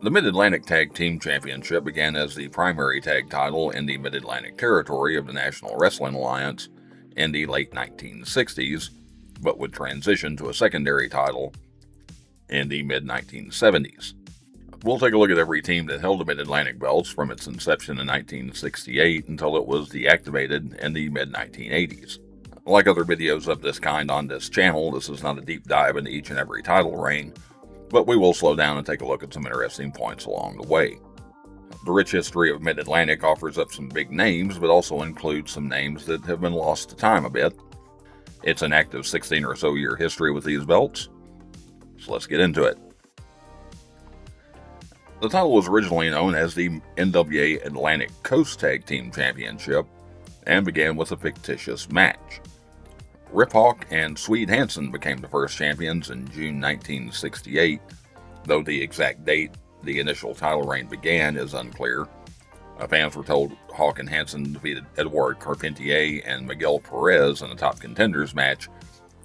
The Mid-Atlantic Tag Team Championship began as the primary tag title in the Mid-Atlantic territory of the National Wrestling Alliance in the late 1960s, but would transition to a secondary title in the mid-1970s. We'll take a look at every team that held the Mid-Atlantic belts from its inception in 1968 until it was deactivated in the mid-1980s. Like other videos of this kind on this channel, this is not a deep dive into each and every title reign, but we will slow down and take a look at some interesting points along the way. The rich history of Mid-Atlantic offers up some big names, but also includes some names that have been lost to time a bit. It's an active 16 or so year history with these belts, so let's get into it. The title was originally known as the NWA Atlantic Coast Tag Team Championship and began with a fictitious match. Rip Hawk and Swede Hansen became the first champions in June 1968, though the exact date the initial title reign began is unclear. Fans were told Hawk and Hansen defeated Edouard Carpentier and Miguel Perez in a top contenders match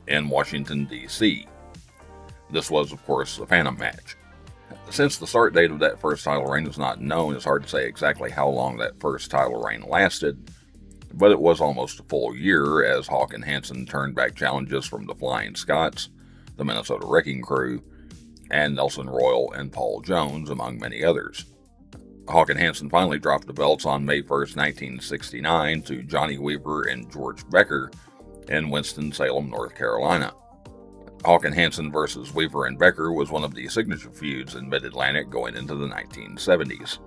in Washington, D.C. This was, of course, the Phantom match. Since the start date of that first title reign is not known, it's hard to say exactly how long that first title reign lasted, but it was almost a full year as Hawk and Hansen turned back challenges from the Flying Scots, the Minnesota Wrecking Crew, and Nelson Royal and Paul Jones, among many others. Hawk and Hansen finally dropped the belts on May 1st, 1969 to Johnny Weaver and George Becker in Winston-Salem, North Carolina. Hawk and Hansen versus Weaver and Becker was one of the signature feuds in Mid-Atlantic going into the 1970s.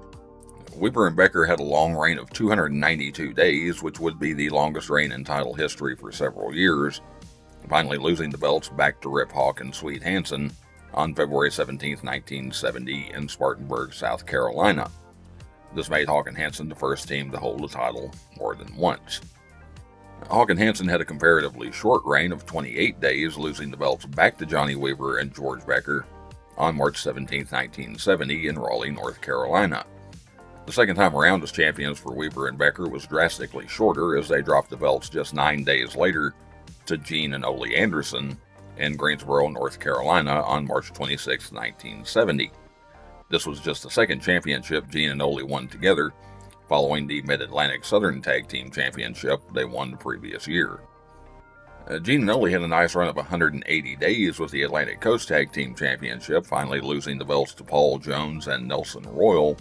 Weaver and Becker had a long reign of 292 days, which would be the longest reign in title history for several years, finally losing the belts back to Rip Hawk and Swede Hansen on February 17, 1970 in Spartanburg, South Carolina. This made Hawk and Hansen the first team to hold the title more than once. Hawk and Hansen had a comparatively short reign of 28 days, losing the belts back to Johnny Weaver and George Becker on March 17, 1970 in Raleigh, North Carolina. The second time around as champions for Weaver and Becker was drastically shorter as they dropped the belts just 9 days later to Gene and Ole Anderson in Greensboro, North Carolina on March 26, 1970. This was just the second championship Gene and Ole won together, following the Mid-Atlantic Southern Tag Team Championship they won the previous year. Gene and Ole had a nice run of 180 days with the Atlantic Coast Tag Team Championship, finally losing the belts to Paul Jones and Nelson Royal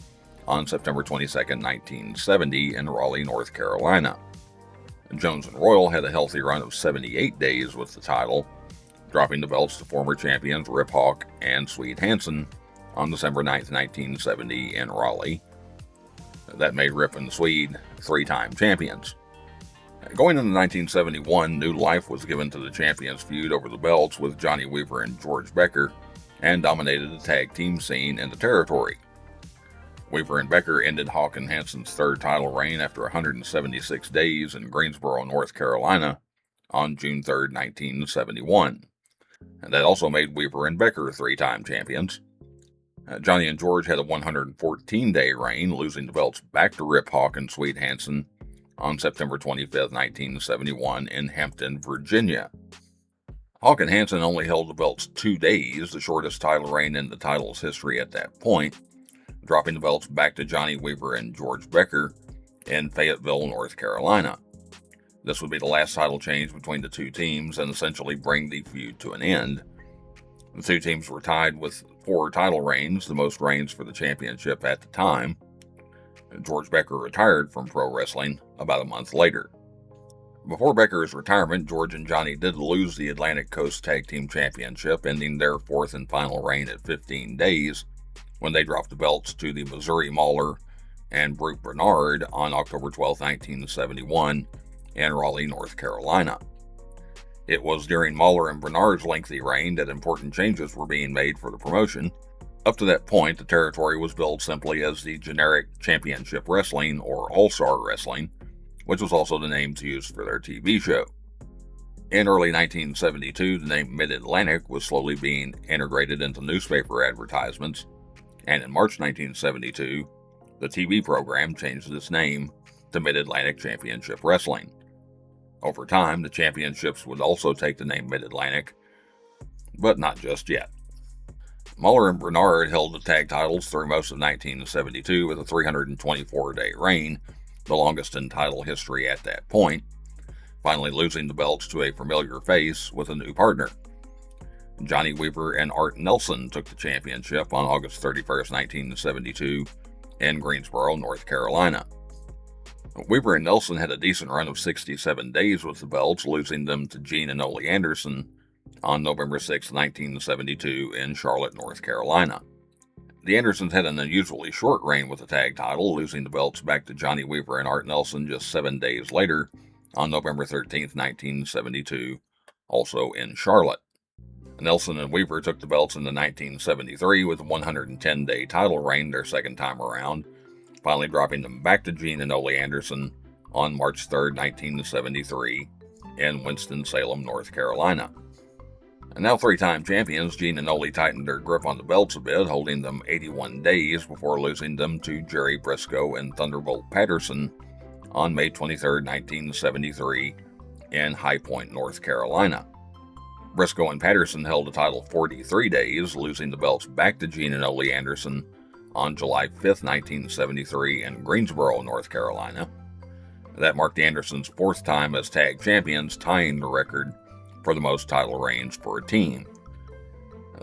on September 22, 1970 in Raleigh, North Carolina. Jones and Royal had a healthy run of 78 days with the title, dropping the belts to former champions Rip Hawk and Swede Hansen on December 9, 1970 in Raleigh. That made Rip and Swede 3-time champions. Going into 1971, new life was given to the champions feud over the belts with Johnny Weaver and George Becker, and dominated the tag team scene in the territory. Weaver and Becker ended Hawk and Hansen's third title reign after 176 days in Greensboro, North Carolina on June 3, 1971. And that also made Weaver and Becker 3-time champions. Johnny and George had a 114-day reign, losing the belts back to Rip Hawk and Swede Hansen on September 25, 1971 in Hampton, Virginia. Hawk and Hansen only held the belts 2 days, the shortest title reign in the title's history at that point, dropping the belts back to Johnny Weaver and George Becker in Fayetteville, North Carolina. This would be the last title change between the two teams and essentially bring the feud to an end. The two teams were tied with 4 title reigns, the most reigns for the championship at the time. George Becker retired from pro wrestling about a month later. Before Becker's retirement, George and Johnny did lose the Atlantic Coast Tag Team Championship, ending their 4th and final reign at 15 days, when they dropped the belts to the Missouri Mauler and Brute Bernard on October 12, 1971 in Raleigh, North Carolina. It was during Mauler and Bernard's lengthy reign that important changes were being made for the promotion. Up to that point, the territory was billed simply as the generic Championship Wrestling or All-Star Wrestling, which was also the name used for their TV show. In early 1972, the name Mid-Atlantic was slowly being integrated into newspaper advertisements, and in March 1972, the TV program changed its name to Mid-Atlantic Championship Wrestling. Over time, the championships would also take the name Mid-Atlantic, but not just yet. Muller and Bernard held the tag titles through most of 1972 with a 324-day reign, the longest in title history at that point, finally losing the belts to a familiar face with a new partner. Johnny Weaver and Art Nelson took the championship on August 31st, 1972 in Greensboro, North Carolina. Weaver and Nelson had a decent run of 67 days with the belts, losing them to Gene and Ole Anderson on November 6, 1972 in Charlotte, North Carolina. The Andersons had an unusually short reign with the tag title, losing the belts back to Johnny Weaver and Art Nelson just 7 days later on November 13, 1972, also in Charlotte. Nelson and Weaver took the belts into 1973 with a 110-day title reign their second time around, finally dropping them back to Gene and Ole Anderson on March 3, 1973 in Winston-Salem, North Carolina. And now three-time champions, Gene and Ole tightened their grip on the belts a bit, holding them 81 days before losing them to Jerry Briscoe and Thunderbolt Patterson on May 23, 1973 in High Point, North Carolina. Briscoe and Patterson held the title 43 days, losing the belts back to Gene and Ole Anderson on July 5, 1973 in Greensboro, North Carolina. That marked the Andersons' fourth time as tag champions, tying the record for the most title reigns for a team.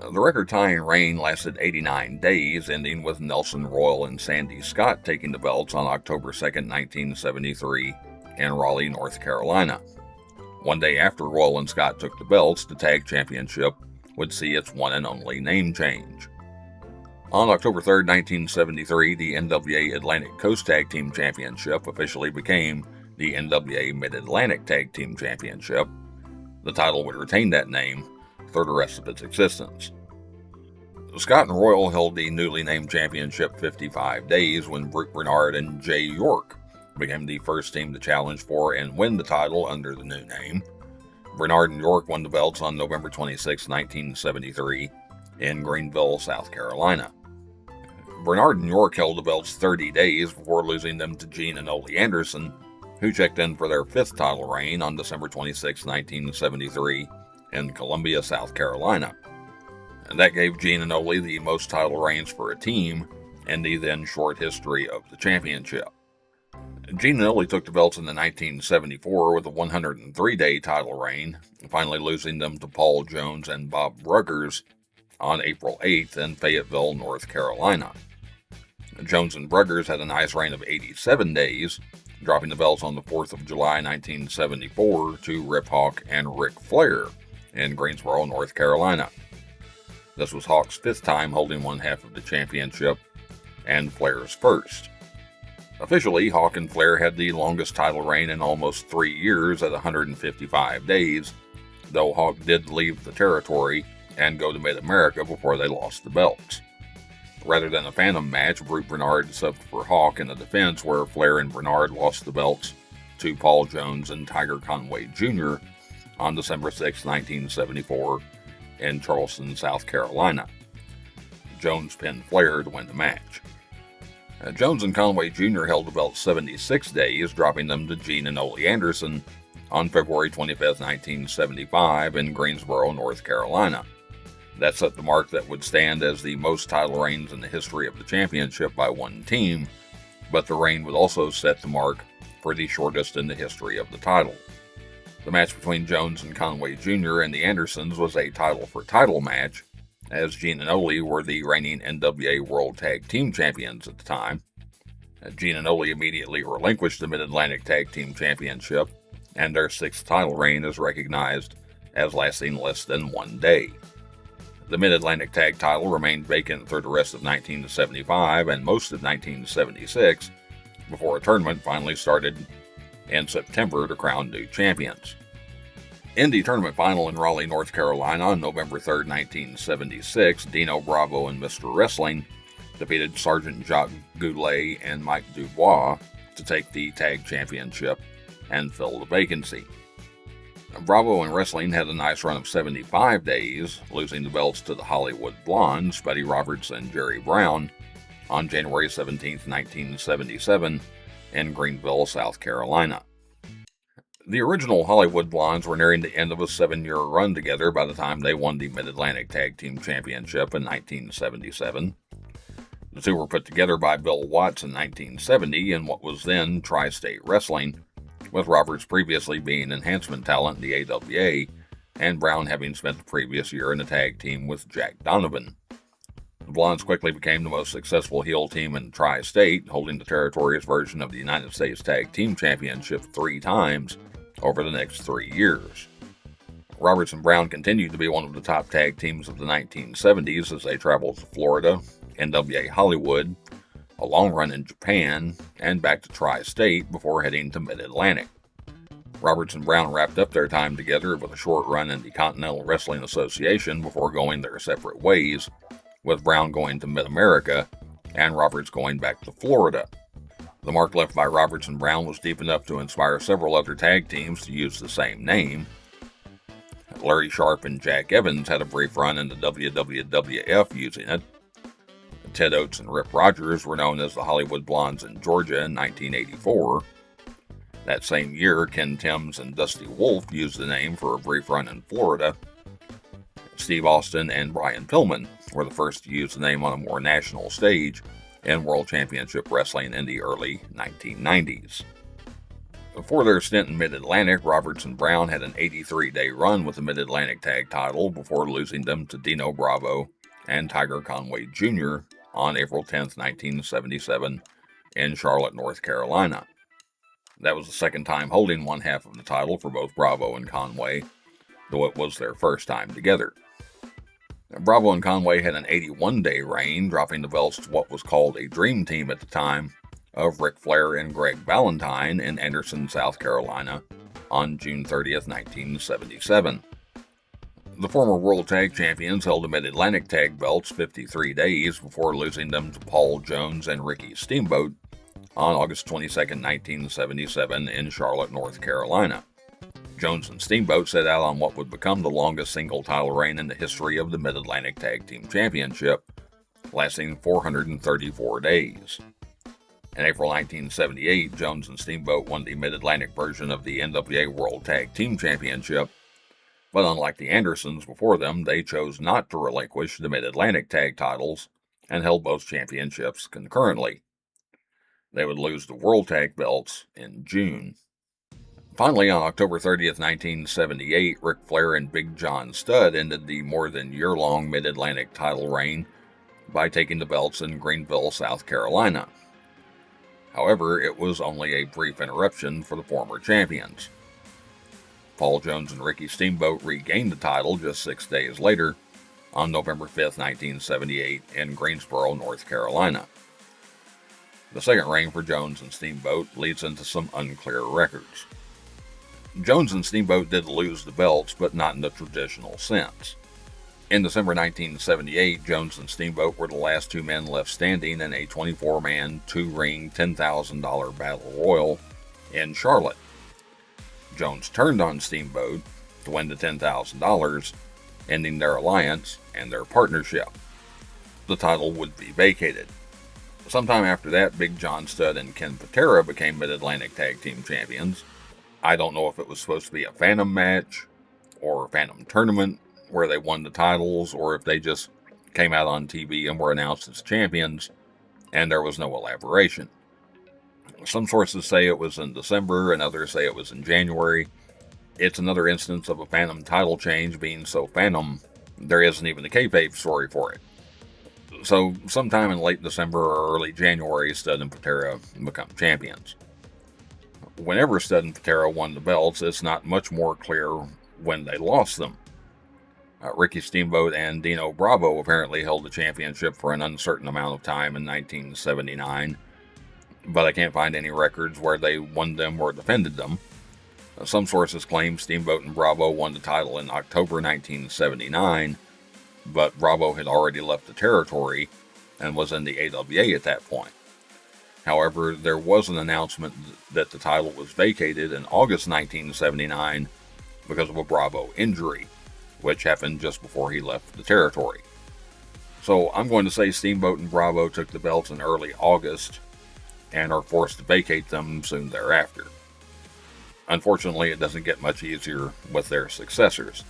The record-tying reign lasted 89 days, ending with Nelson, Royal, and Sandy Scott taking the belts on October 2, 1973 in Raleigh, North Carolina. One day after Royal and Scott took the belts, the tag championship would see its one and only name change. On October 3, 1973, the NWA Atlantic Coast Tag Team Championship officially became the NWA Mid-Atlantic Tag Team Championship. The title would retain that name for the rest of its existence. Scott and Royal held the newly named championship 55 days when Brute Bernard and Jay York became the first team to challenge for and win the title under the new name. Bernard and York won the belts on November 26, 1973 in Greenville, South Carolina. Bernard and York held the belts 30 days before losing them to Gene and Ole Anderson, who checked in for their fifth title reign on December 26, 1973 in Columbia, South Carolina. And that gave Gene and Ole the most title reigns for a team in the then short history of the championship. Gene and Ole took the belts in 1974 with a 103-day title reign, finally losing them to Paul Jones and Bob Bruggers on April 8th in Fayetteville, North Carolina. Jones and Bruggers had a nice reign of 87 days, dropping the belts on the 4th of July 1974 to Rip Hawk and Ric Flair in Greensboro, North Carolina. This was Hawk's fifth time holding one half of the championship and Flair's first. Officially, Hawk and Flair had the longest title reign in almost 3 years at 155 days, though Hawk did leave the territory and go to Mid-America before they lost the belts. Rather than a phantom match, Brute Bernard subbed for Hawk in a defense where Flair and Bernard lost the belts to Paul Jones and Tiger Conway Jr. on December 6, 1974 in Charleston, South Carolina. Jones pinned Flair to win the match. Jones and Conway Jr. held the belts 76 days, dropping them to Gene and Ole Anderson on February 25, 1975 in Greensboro, North Carolina. That set the mark that would stand as the most title reigns in the history of the championship by one team, but the reign would also set the mark for the shortest in the history of the title. The match between Jones and Conway Jr. and the Andersons was a title-for-title match, as Gene and Ole were the reigning NWA World Tag Team Champions at the time. Gene and Ole immediately relinquished the Mid-Atlantic Tag Team Championship, and their sixth title reign is recognized as lasting less than 1 day. The Mid-Atlantic Tag title remained vacant through the rest of 1975 and most of 1976, before a tournament finally started in September to crown new champions. In the tournament final in Raleigh, North Carolina on November 3, 1976, Dino Bravo and Mr. Wrestling defeated Sergeant Jacques Goulet and Mike Dubois to take the tag championship and fill the vacancy. Bravo and Wrestling had a nice run of 75 days, losing the belts to the Hollywood Blondes, Buddy Roberts and Jerry Brown, on January 17, 1977, in Greenville, South Carolina. The original Hollywood Blondes were nearing the end of a 7-year run together by the time they won the Mid-Atlantic Tag Team Championship in 1977. The two were put together by Bill Watts in 1970 in what was then Tri-State Wrestling, with Roberts previously being enhancement talent in the AWA, and Brown having spent the previous year in a tag team with Jack Donovan. The Blondes quickly became the most successful heel team in Tri-State, holding the territory's version of the United States Tag Team Championship 3 times over the next 3 years. Roberts and Brown continued to be one of the top tag teams of the 1970s as they traveled to Florida, NWA Hollywood, a long run in Japan, and back to Tri-State before heading to Mid-Atlantic. Roberts and Brown wrapped up their time together with a short run in the Continental Wrestling Association before going their separate ways, with Brown going to Mid-America and Roberts going back to Florida. The mark left by Roberts and Brown was deep enough to inspire several other tag teams to use the same name. Larry Sharp and Jack Evans had a brief run in the WWF using it. Ted Oates and Rip Rogers were known as the Hollywood Blondes in Georgia in 1984. That same year, Ken Timms and Dusty Wolfe used the name for a brief run in Florida. Steve Austin and Brian Pillman were the first to use the name on a more national stage in World Championship Wrestling in the early 1990s. Before their stint in Mid-Atlantic, Roberts and Brown had an 83-day run with the Mid-Atlantic Tag title before losing them to Dino Bravo and Tiger Conway Jr. on April 10, 1977, in Charlotte, North Carolina. That was the second time holding one half of the title for both Bravo and Conway, though it was their first time together. Bravo and Conway had an 81-day reign, dropping the belts to what was called a Dream Team at the time of Ric Flair and Greg Valentine in Anderson, South Carolina, on June 30, 1977. The former World Tag Champions held the Mid-Atlantic Tag belts 53 days before losing them to Paul Jones and Ricky Steamboat on August 22, 1977, in Charlotte, North Carolina. Jones and Steamboat set out on what would become the longest single title reign in the history of the Mid-Atlantic Tag Team Championship, lasting 434 days. In April 1978, Jones and Steamboat won the Mid-Atlantic version of the NWA World Tag Team Championship, but unlike the Andersons before them, they chose not to relinquish the Mid-Atlantic Tag titles and held both championships concurrently. They would lose the World Tag belts in June. Finally, on October 30th, 1978, Ric Flair and Big John Studd ended the more than year-long Mid-Atlantic title reign by taking the belts in Greenville, South Carolina. However, it was only a brief interruption for the former champions. Paul Jones and Ricky Steamboat regained the title just 6 days later, on November 5th, 1978, in Greensboro, North Carolina. The second reign for Jones and Steamboat leads into some unclear records. Jones and Steamboat did lose the belts, but not in the traditional sense. In December 1978, Jones and Steamboat were the last two men left standing in a 24-man, two-ring, $10,000 battle royal in Charlotte. Jones turned on Steamboat to win the $10,000, ending their alliance and their partnership. The title would be vacated. Sometime after that, Big John Studd and Ken Patera became Mid-Atlantic Tag Team Champions. I don't know if it was supposed to be a Phantom match or a Phantom tournament where they won the titles, or if they just came out on TV and were announced as champions, and there was no elaboration. Some sources say it was in December, and others say it was in January. It's another instance of a Phantom title change being so Phantom, there isn't even a kayfabe story for it. So, sometime in late December or early January, Studd and Patera become champions. Whenever Studd and Patera won the belts, it's not much more clear when they lost them. Ricky Steamboat and Dino Bravo apparently held the championship for an uncertain amount of time in 1979, but I can't find any records where they won them or defended them. Some sources claim Steamboat and Bravo won the title in October 1979, but Bravo had already left the territory and was in the AWA at that point. However, there was an announcement that the title was vacated in August 1979 because of a Bravo injury, which happened just before he left the territory. So I'm going to say Steamboat and Bravo took the belts in early August and are forced to vacate them soon thereafter. Unfortunately, it doesn't get much easier with their successors.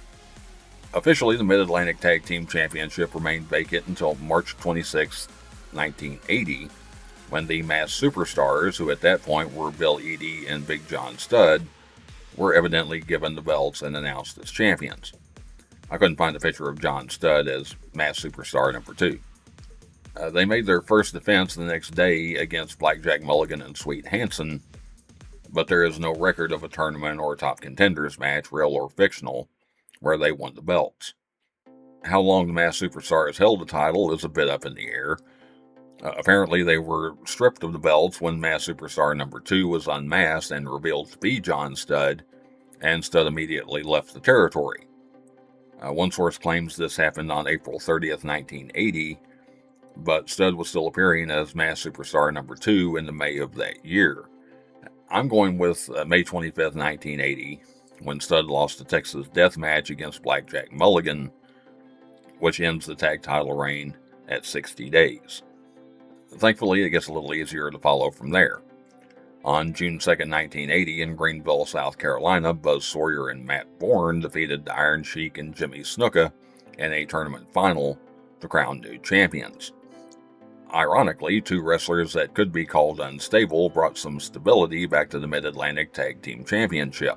Officially, the Mid-Atlantic Tag Team Championship remained vacant until March 26, 1980, when the Masked Superstars, who at that point were Bill Eadie and Big John Studd, were evidently given the belts and announced as champions. I couldn't find a picture of John Studd as Masked Superstar number 2. They made their first defense the next day against Blackjack Mulligan and Sweet Hansen, but there is no record of a tournament or top contenders match, real or fictional, where they won the belts. How long the Masked Superstars held the title is a bit up in the air. Apparently, they were stripped of the belts when Masked Superstar number 2 was unmasked and revealed to be John Studd, and Studd immediately left the territory. One source claims this happened on April 30th, 1980, but Studd was still appearing as Masked Superstar number 2 in the May of that year. I'm going with May 25th, 1980, when Studd lost the Texas Death Match against Blackjack Mulligan, which ends the tag title reign at 60 days. Thankfully, it gets a little easier to follow from there. On June 2nd, 1980, in Greenville, South Carolina, Buzz Sawyer and Matt Bourne defeated Iron Sheik and Jimmy Snuka in a tournament final to crown new champions. Ironically, 2 wrestlers that could be called unstable brought some stability back to the Mid-Atlantic Tag Team Championship.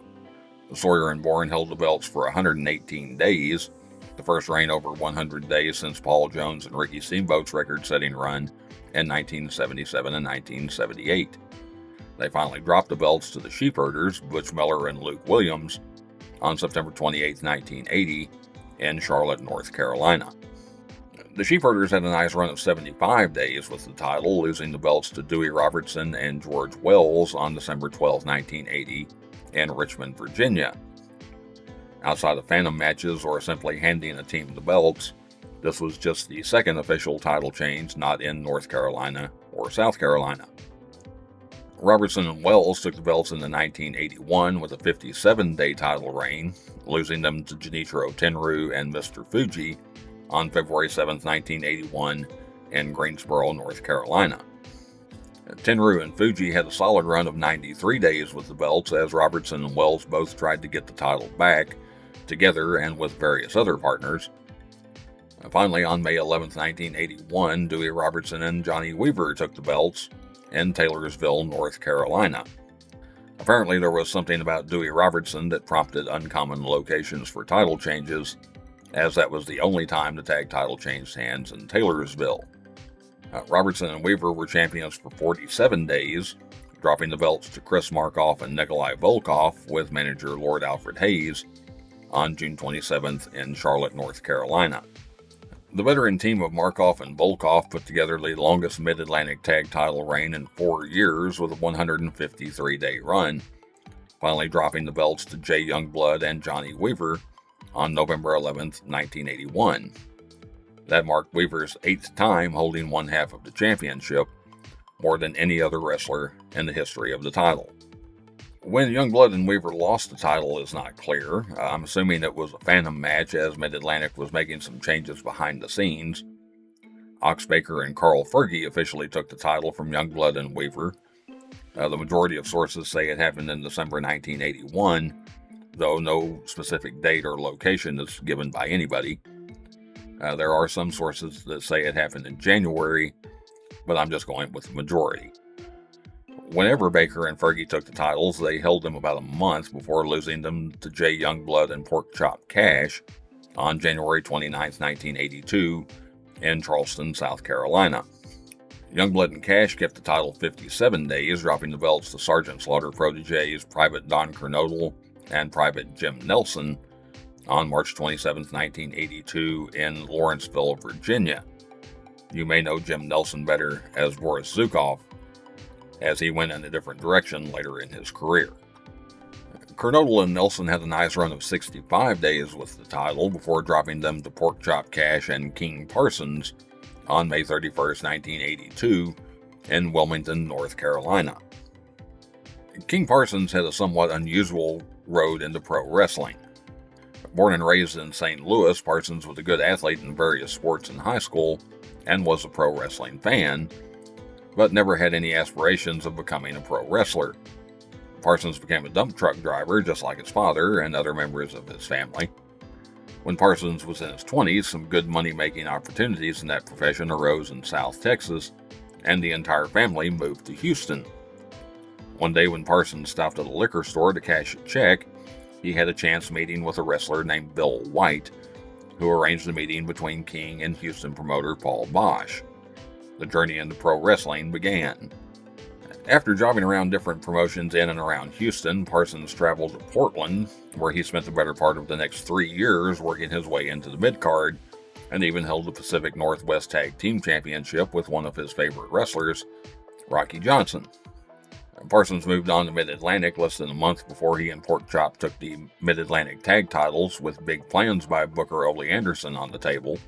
Sawyer and Bourne held the belts for 118 days, the first reign over 100 days since Paul Jones and Ricky Steamboat's record-setting run in 1977 and 1978. They finally dropped the belts to the Sheepherders, Butch Miller and Luke Williams, on September 28, 1980, in Charlotte, North Carolina. The Sheepherders had a nice run of 75 days with the title, losing the belts to Dewey Robertson and George Wells on December 12, 1980, in Richmond, Virginia. Outside of Phantom matches or simply handing a team the belts, this was just the second official title change not in North Carolina or South Carolina. Robertson and Wells took the belts in the 1981 with a 57-day title reign, losing them to Genichiro Tenryu and Mr. Fuji on February 7, 1981, in Greensboro, North Carolina. Tenryu and Fuji had a solid run of 93 days with the belts, as Robertson and Wells both tried to get the title back, together and with various other partners. Finally, on May 11, 1981, Dewey Robertson and Johnny Weaver took the belts in Taylorsville, North Carolina. Apparently, there was something about Dewey Robertson that prompted uncommon locations for title changes, as that was the only time the tag title changed hands in Taylorsville. Robertson and Weaver were champions for 47 days, dropping the belts to Chris Markoff and Nikolai Volkov with manager Lord Alfred Hayes on June 27th in Charlotte, North Carolina. The veteran team of Markoff and Volkov put together the longest Mid-Atlantic tag title reign in 4 years with a 153-day run, finally dropping the belts to Jay Youngblood and Johnny Weaver on November 11, 1981. That marked Weaver's 8th time holding one half of the championship, more than any other wrestler in the history of the title. When Youngblood and Weaver lost the title is not clear. I'm assuming it was a Phantom match, as Mid-Atlantic was making some changes behind the scenes. Ox Baker and Carl Fergie officially took the title from Youngblood and Weaver. The majority of sources say it happened in December 1981, though no specific date or location is given by anybody. There are some sources that say it happened in January, but I'm just going with the majority. Whenever Baker and Fergie took the titles, they held them about a month before losing them to Jay Youngblood and Porkchop Cash on January 29, 1982, in Charleston, South Carolina. Youngblood and Cash kept the title 57 days, dropping the belts to Sergeant Slaughter proteges Private Don Kernodle and Private Jim Nelson on March 27, 1982, in Lawrenceville, Virginia. You may know Jim Nelson better as Boris Zukov, as he went in a different direction later in his career. Kernodle and Nelson had a nice run of 65 days with the title before dropping them to Porkchop Cash and King Parsons on May 31, 1982, in Wilmington, North Carolina. King Parsons had a somewhat unusual road into pro wrestling. Born and raised in St. Louis, Parsons was a good athlete in various sports in high school and was a pro wrestling fan, but never had any aspirations of becoming a pro wrestler. Parsons became a dump truck driver, just like his father and other members of his family. When Parsons was in his 20s, some good money-making opportunities in that profession arose in South Texas, and the entire family moved to Houston. One day when Parsons stopped at a liquor store to cash a check, he had a chance meeting with a wrestler named Bill White, who arranged a meeting between King and Houston promoter Paul Bosch. The journey into pro wrestling began. After jobbing around different promotions in and around Houston, Parsons traveled to Portland, where he spent the better part of the next 3 years working his way into the mid-card, and even held the Pacific Northwest Tag Team Championship with one of his favorite wrestlers, Rocky Johnson. Parsons moved on to Mid-Atlantic less than a month before he and Porkchop took the Mid-Atlantic tag titles, with big plans by Booker Ole Anderson on the table.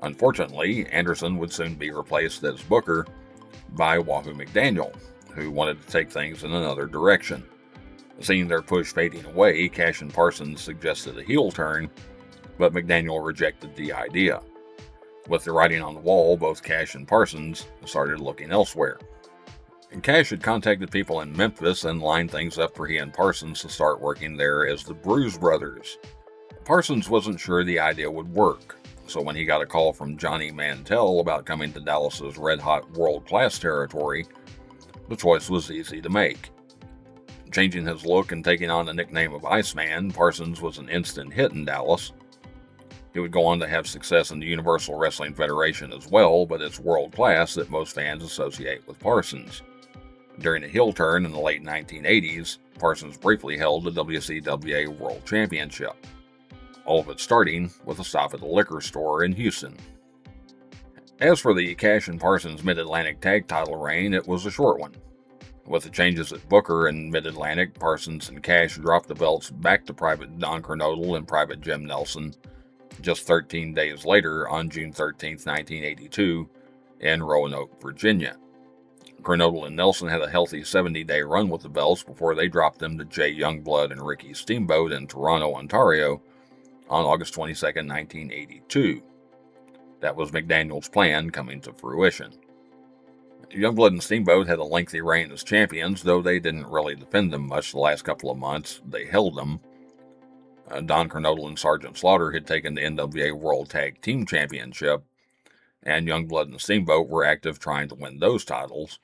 Unfortunately, Anderson would soon be replaced as Booker by Wahoo McDaniel, who wanted to take things in another direction. Seeing their push fading away, Cash and Parsons suggested a heel turn, but McDaniel rejected the idea. With the writing on the wall, both Cash and Parsons started looking elsewhere. Cash had contacted people in Memphis and lined things up for he and Parsons to start working there as the Bruise Brothers. Parsons wasn't sure the idea would work, so when he got a call from Johnny Mantell about coming to Dallas's red-hot world-class territory, the choice was easy to make. Changing his look and taking on the nickname of Iceman, Parsons was an instant hit in Dallas. He would go on to have success in the Universal Wrestling Federation as well, but it's world-class that most fans associate with Parsons. During a heel turn in the late 1980s, Parsons briefly held the WCWA World Championship. All of it starting with a stop at a liquor store in Houston. As for the Cash and Parsons Mid-Atlantic tag title reign, it was a short one. With the changes at Booker and Mid-Atlantic, Parsons and Cash dropped the belts back to Private Don Kernodle and Private Jim Nelson just 13 days later on June 13, 1982, in Roanoke, Virginia. Kernodle and Nelson had a healthy 70-day run with the belts before they dropped them to Jay Youngblood and Ricky Steamboat in Toronto, Ontario, on August 22, 1982. That was McDaniel's plan coming to fruition. Youngblood and Steamboat had a lengthy reign as champions, though they didn't really defend them much the last couple of months. They held them. Don Kernodle and Sergeant Slaughter had taken the NWA World Tag Team Championship, and Youngblood and Steamboat were active trying to win those titles.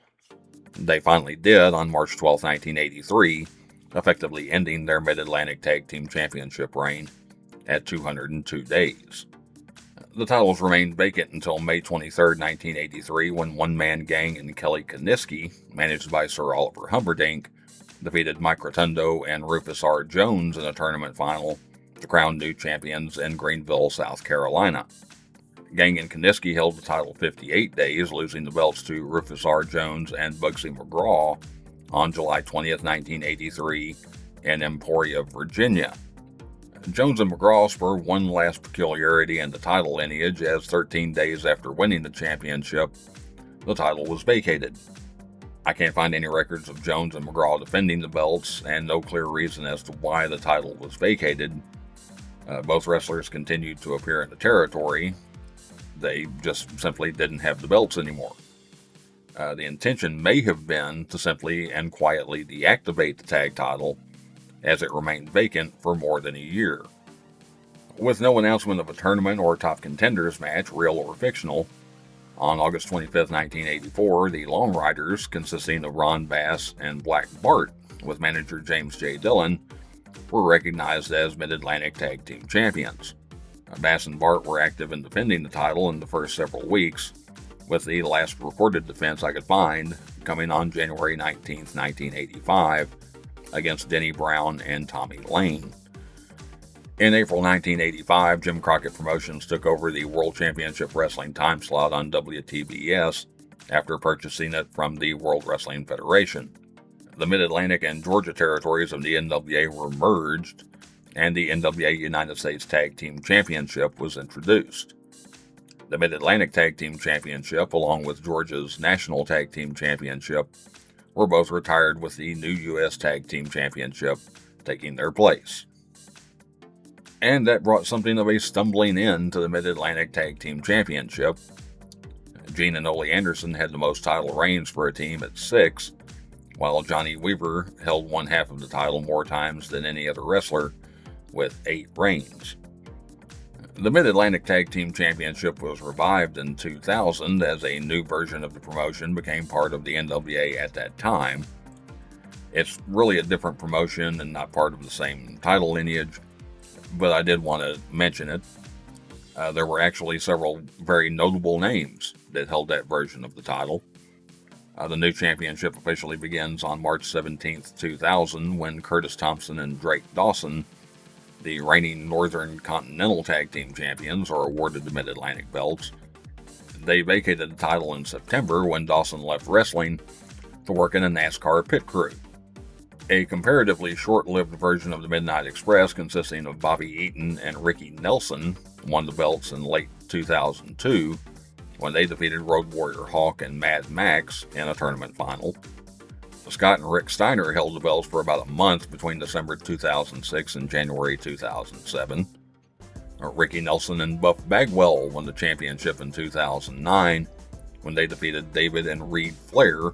They finally did on March 12, 1983, effectively ending their Mid-Atlantic Tag Team Championship reign at 202 days. The titles remained vacant until May 23, 1983, when One Man Gang and Kelly Kaniski, managed by Sir Oliver Humperdinck, defeated Mike Rotundo and Rufus R. Jones in a tournament final to crown new champions in Greenville, South Carolina. Gang and Kaniski held the title 58 days, losing the belts to Rufus R. Jones and Bugsy McGraw on July 20, 1983, in Emporia, Virginia. Jones and McGraw spur one last peculiarity in the title lineage, as 13 days after winning the championship, the title was vacated. I can't find any records of Jones and McGraw defending the belts, and no clear reason as to why the title was vacated. Both wrestlers continued to appear in the territory. They just simply didn't have the belts anymore. The intention may have been to simply and quietly deactivate the tag title, as it remained vacant for more than a year. With no announcement of a tournament or top contenders match, real or fictional, on August 25, 1984, the Long Riders, consisting of Ron Bass and Black Bart, with manager James J. Dillon, were recognized as Mid-Atlantic Tag Team Champions. Bass and Bart were active in defending the title in the first several weeks, with the last reported defense I could find coming on January 19, 1985, against Denny Brown and Tommy Lane. In April 1985, Jim Crockett Promotions took over the World Championship Wrestling time slot on WTBS after purchasing it from the World Wrestling Federation. The Mid-Atlantic and Georgia territories of the NWA were merged, and the NWA United States Tag Team Championship was introduced. The Mid-Atlantic Tag Team Championship, along with Georgia's National Tag Team Championship, were both retired, with the new U.S. Tag Team Championship taking their place. And that brought something of a stumbling end to the Mid-Atlantic Tag Team Championship. Gene and Ole Anderson had the most title reigns for a team at 6, while Johnny Weaver held one half of the title more times than any other wrestler, with 8 reigns. The Mid-Atlantic Tag Team Championship was revived in 2000 as a new version of the promotion became part of the NWA at that time. It's really a different promotion and not part of the same title lineage, but I did want to mention it. There were actually several very notable names that held that version of the title. The new championship officially begins on March 17th, 2000, when Curtis Thompson and Drake Dawson, the reigning Northern Continental Tag Team Champions, are awarded the Mid-Atlantic belts. They vacated the title in September when Dawson left wrestling to work in a NASCAR pit crew. A comparatively short-lived version of the Midnight Express consisting of Bobby Eaton and Ricky Nelson won the belts in late 2002 when they defeated Road Warrior Hawk and Mad Max in a tournament final. Scott and Rick Steiner held the belts for about a month between December 2006 and January 2007. Ricky Nelson and Buff Bagwell won the championship in 2009 when they defeated David and Reed Flair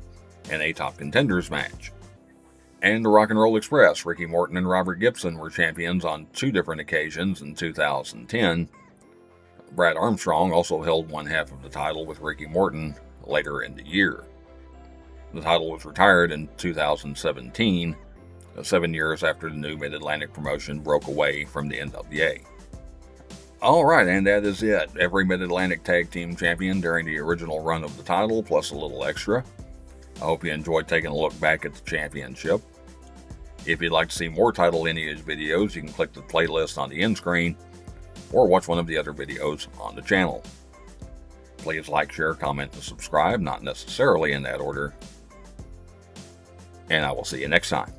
in a Top Contenders match. And the Rock and Roll Express, Ricky Morton and Robert Gibson were champions on 2 different occasions in 2010. Brad Armstrong also held one half of the title with Ricky Morton later in the year. The title was retired in 2017, 7 years after the new Mid-Atlantic promotion broke away from the NWA. Alright, and that is it. Every Mid-Atlantic Tag Team Champion during the original run of the title, plus a little extra. I hope you enjoyed taking a look back at the championship. If you'd like to see more title lineage videos, you can click the playlist on the end screen or watch one of the other videos on the channel. Please like, share, comment, and subscribe, not necessarily in that order. And I will see you next time.